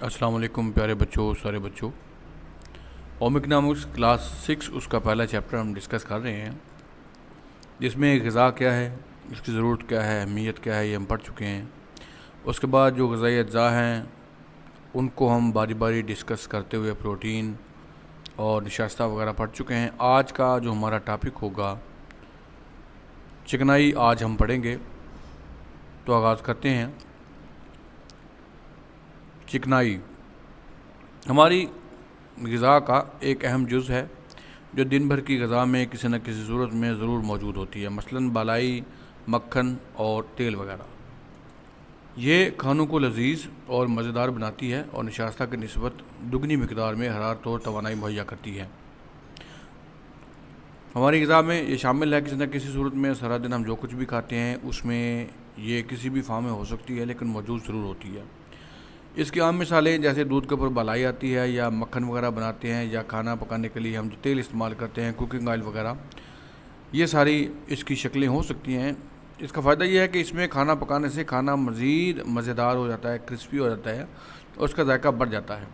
अस्सलाम वालेकुम प्यारे बच्चों, सारे बच्चों। होम इकनॉमिक्स क्लास 6 उसका पहला चैप्टर हम डिस्कस कर रहे हैं, जिसमें ग़िज़ा क्या है, इसकी ज़रूरत क्या है, अहमियत क्या है, ये हम पढ़ चुके हैं। उसके बाद जो ग़िज़ाई अज्जा हैं उनको हम बारी बारी डिस्कस करते हुए प्रोटीन और नशास्ता वगैरह पढ़ चुके हैं। आज का जो हमारा टॉपिक होगा चिकनाई, आज हम पढ़ेंगे। तो आगाज़ करते हैं। चिकनाई हमारी ग़िज़ा का एक अहम जुज़ है जो दिन भर की ग़िज़ा में किसी न किसी सूरत में ज़रूर मौजूद होती है, मसलन बालाई, मक्खन और तेल वगैरह। ये खानों को लजीज और मज़ेदार बनाती है और नशास्ता की निस्बत दुगनी मिकदार में हरारत और तवानाई मुहैया करती है। हमारी ग़िज़ा में ये शामिल है किसी न किसी सूरत में। सारा दिन हम जो कुछ भी खाते हैं उसमें ये किसी भी फॉर्म में हो सकती है, लेकिन मौजूद ज़रूर होती है। इसकी आम मिसालें जैसे दूध के ऊपर मलाई आती है, या मक्खन वगैरह बनाते हैं, या खाना पकाने के लिए हम जो तेल इस्तेमाल करते हैं, कुकिंग ऑयल वगैरह, ये सारी इसकी शक्लें हो सकती हैं। इसका फ़ायदा ये है कि इसमें खाना पकाने से खाना मज़ीद मज़ेदार हो जाता है, क्रिस्पी हो जाता है और उसका जायका बढ़ जाता है।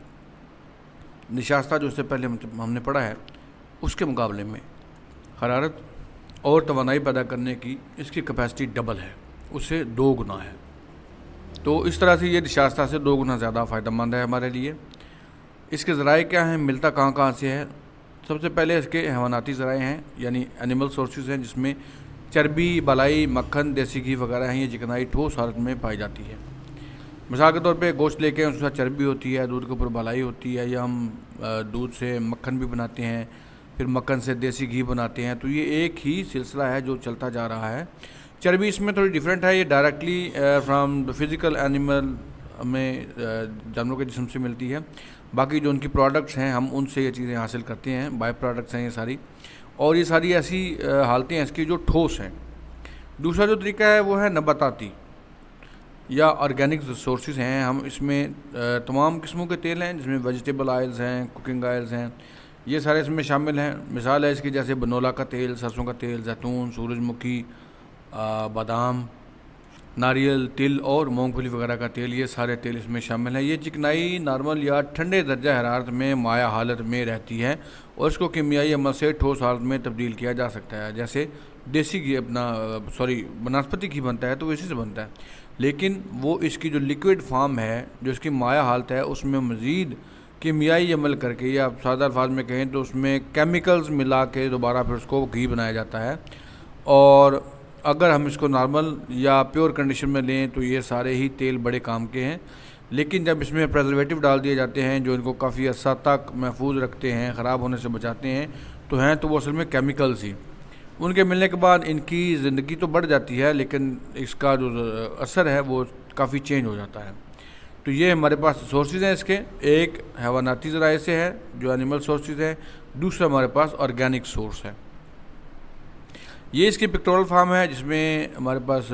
नशास्ता जो इससे पहले हमने पढ़ा है उसके मुकाबले में हरारत और तवानाई पैदा करने की इसकी कैपेसिटी डबल है, उससे 2 गुना है। तो इस तरह से ये नशास्ता से 2 गुना ज़्यादा फ़ायदेमंद है हमारे लिए। इसके ज़राए क्या हैं, मिलता कहाँ कहाँ से है? सबसे पहले इसके हैवानाती ज़राए हैं, यानी एनिमल सोर्सेज हैं, जिसमें चर्बी, बलाई, मक्खन, देसी घी वगैरह हैं। ये चिकनाई ठोस हालत में पाई जाती है। मिसाल के तौर पे गोश्त लेके उसके साथ चर्बी होती है, दूध के ऊपर बलाई होती है, या हम दूध से मक्खन भी बनाते हैं, फिर मक्खन से देसी घी बनाते हैं। तो ये एक ही सिलसिला है जो चलता जा रहा है। चर्बी इसमें थोड़ी डिफरेंट है, ये directly from the physical animal में जानवरों के जिस्म से मिलती है। बाकी जो उनकी प्रोडक्ट्स हैं हम उनसे ये चीज़ें हासिल करते हैं, बाय प्रोडक्ट्स हैं ये सारी, और ये सारी ऐसी हालतें हैं इसकी जो ठोस हैं। दूसरा जो तरीका है वो है नबाताती या ऑर्गेनिक सोर्सेज हैं। हम इसमें तमाम किस्मों के तेल हैं, जिसमें वेजिटेबल ऑयल्स हैं, कुकिंग ऑयल्स हैं, ये सारे इसमें शामिल हैं। मिसाल है इसकी जैसे बनोला का तेल, सरसों का तेल, जैतून, सूरजमुखी, बादाम, नारियल, तिल और मूंगफली वगैरह का तेल, ये सारे तेल इसमें शामिल हैं। ये चिकनाई नॉर्मल या ठंडे दर्जा हरारत में माया हालत में रहती है और इसको कीमियाई अमल से ठोस हालत में तब्दील किया जा सकता है। जैसे देसी घी वनस्पति घी बनता है तो इसी से बनता है, लेकिन वो इसकी जो लिक्विड फॉर्म है, जो इसकी माया हालत है, उसमें मज़ीद कीमियाई अमल करके, या सादा अल्फाज में कहें तो उसमें केमिकल्स मिला के दोबारा फिर उसको घी बनाया जाता है। और अगर हम इसको नॉर्मल या प्योर कंडीशन में लें तो ये सारे ही तेल बड़े काम के हैं, लेकिन जब इसमें प्रेजर्वेटिव डाल दिए जाते हैं जो इनको काफ़ी अर्सा तक महफूज रखते हैं, ख़राब होने से बचाते हैं, तो हैं तो वो असल में केमिकल्स ही। उनके मिलने के बाद इनकी ज़िंदगी तो बढ़ जाती है, लेकिन इसका जो असर है वो काफ़ी चेंज हो जाता है। तो ये हमारे पास सोर्सेज हैं इसके। एक हैवानाती ज़राए से है जो एनिमल सोर्सेज है, दूसरा हमारे पास ऑर्गेनिक सोर्स है। ये इसकी पिक्टोरल फार्म है, जिसमें हमारे पास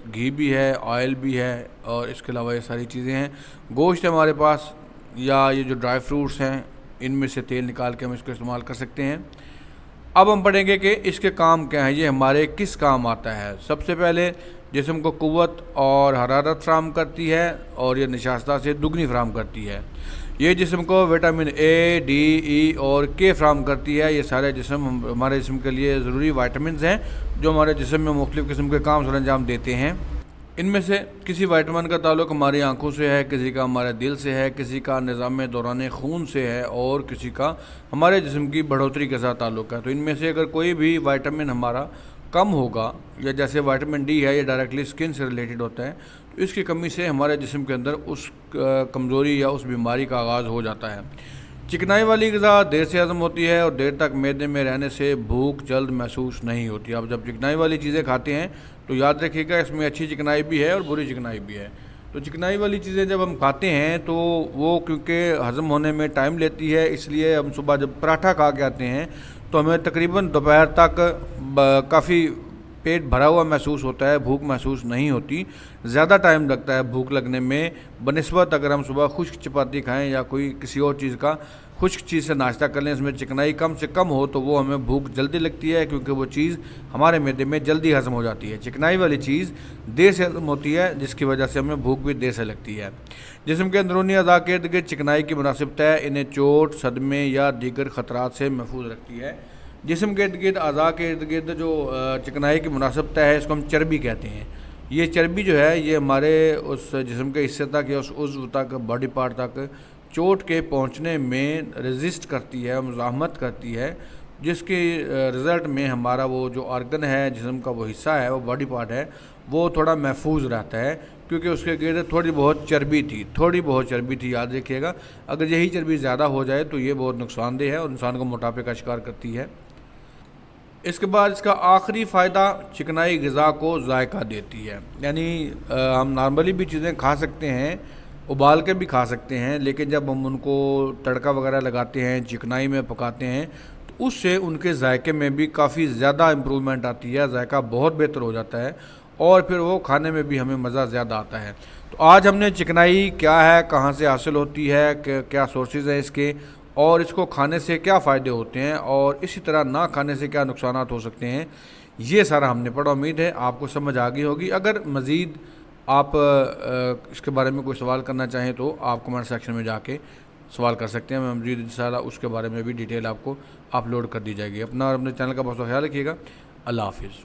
घी भी है, ऑयल भी है, और इसके अलावा ये सारी चीज़ें हैं। गोश्त है हमारे पास, या ये जो ड्राई फ्रूट्स हैं इनमें से तेल निकाल के हम इसको इस्तेमाल कर सकते हैं। अब हम पढ़ेंगे कि इसके काम क्या हैं, ये हमारे किस काम आता है। सबसे पहले जिस्म को क़ुव्वत और हरारत फराहम करती है, और ये नशास्ता से दुगनी फराहम करती है। ये जिस्म को विटामिन ए, डी, ई और के फराहम करती है। ये सारे जिस्म हमारे जिस्म के लिए ज़रूरी वाइटामिन हैं जो हमारे जिस्म में मुख्तलिफ़ किस्म के काम सरअंजाम देते हैं। इनमें से किसी वाइटामिन का ताल्लुक़ हमारी आँखों से है, किसी का हमारे दिल से है, किसी का निज़ाम दौरान खून से है, और किसी का हमारे जिस्म की बढ़ोतरी के साथ ताल्लुक़ है। तो इनमें से अगर कोई भी वाइटामिन हमारा कम होगा, या जैसे वाइटामिन डी है, ये डायरेक्टली स्किन से रिलेटेड होता है, तो इसकी कमी से हमारे जिस्म के अंदर उस कमज़ोरी या उस बीमारी का आगाज़ हो जाता है। चिकनाई वाली ग़िज़ा देर से हज़म होती है और देर तक मैदे में रहने से भूख जल्द महसूस नहीं होती। अब जब चिकनाई वाली चीज़ें खाते हैं तो याद रखिएगा इसमें अच्छी चिकनाई भी है और बुरी चिकनाई भी है। तो चिकनाई वाली चीज़ें जब हम खाते हैं तो वो क्योंकि हज़म होने में टाइम लेती है, इसलिए हम सुबह जब पराठा खा के आते हैं तो हमें तकरीबन दोपहर तक काफ़ी پیٹ بھرا ہوا محسوس ہوتا ہے, بھوک محسوس نہیں ہوتی. زیادہ ٹائم لگتا ہے بھوک لگنے میں بنسبت اگر ہم صبح خشک چپاتی کھائیں یا کوئی کسی اور چیز کا خشک چیز سے ناشتہ کر لیں, اس میں چکنائی کم سے کم ہو تو وہ ہمیں بھوک جلدی لگتی ہے, کیونکہ وہ چیز ہمارے معدے میں جلدی ہضم ہو جاتی ہے. چکنائی والی چیز دیر سے ہضم ہوتی ہے, جس کی وجہ سے ہمیں بھوک بھی دیر سے لگتی ہے. جسم کے اندرونی اعضاء کے ارد گرد چکنائی کی مناسبت ہے انہیں چوٹ, صدمے یا دیگر خطرات سے محفوظ رکھتی ہے. جسم کے ارد گرد اعضاء کے ارد گرد جو چکنائی کی مناسبت ہے اس کو ہم چربی کہتے ہیں. یہ چربی جو ہے یہ ہمارے اس جسم کے حصے تک یا اس عضو تک, باڈی پارٹ تک چوٹ کے پہنچنے میں ریزسٹ کرتی ہے, مزاحمت کرتی ہے, جس کے رزلٹ میں ہمارا وہ جو آرگن ہے, جسم کا وہ حصہ ہے, وہ باڈی پارٹ ہے, وہ تھوڑا محفوظ رہتا ہے, کیونکہ اس کے گرد تھوڑی بہت چربی تھی. یاد رکھیے گا, اگر یہی چربی زیادہ ہو جائے تو یہ بہت نقصان دہ ہے اور انسان کو موٹاپے کا شکار کرتی ہے. اس کے بعد اس کا آخری فائدہ چکنائی غذا کو ذائقہ دیتی ہے. یعنی ہم نارملی بھی چیزیں کھا سکتے ہیں, ابال کے بھی کھا سکتے ہیں, لیکن جب ہم ان کو تڑکا وغیرہ لگاتے ہیں, چکنائی میں پکاتے ہیں, تو اس سے ان کے ذائقے میں بھی کافی زیادہ امپرومنٹ آتی ہے, ذائقہ بہت بہتر ہو جاتا ہے اور پھر وہ کھانے میں بھی ہمیں مزہ زیادہ آتا ہے. تو آج ہم نے چکنائی کیا ہے, کہاں سے حاصل ہوتی ہے, کیا سورسز ہیں اس کے, اور اس کو کھانے سے کیا فائدے ہوتے ہیں, اور اسی طرح نہ کھانے سے کیا نقصانات ہو سکتے ہیں, یہ سارا ہم نے پڑھا. امید ہے آپ کو سمجھ آ گئی ہوگی. اگر مزید آپ اس کے بارے میں کوئی سوال کرنا چاہیں تو آپ کمنٹ سیکشن میں جا کے سوال کر سکتے ہیں. میں مزید انشاءاللہ اس کے بارے میں بھی ڈیٹیل آپ کو اپلوڈ کر دی جائے گی. اپنا اور اپنے چینل کا بہت خیال رکھیے گا. اللہ حافظ.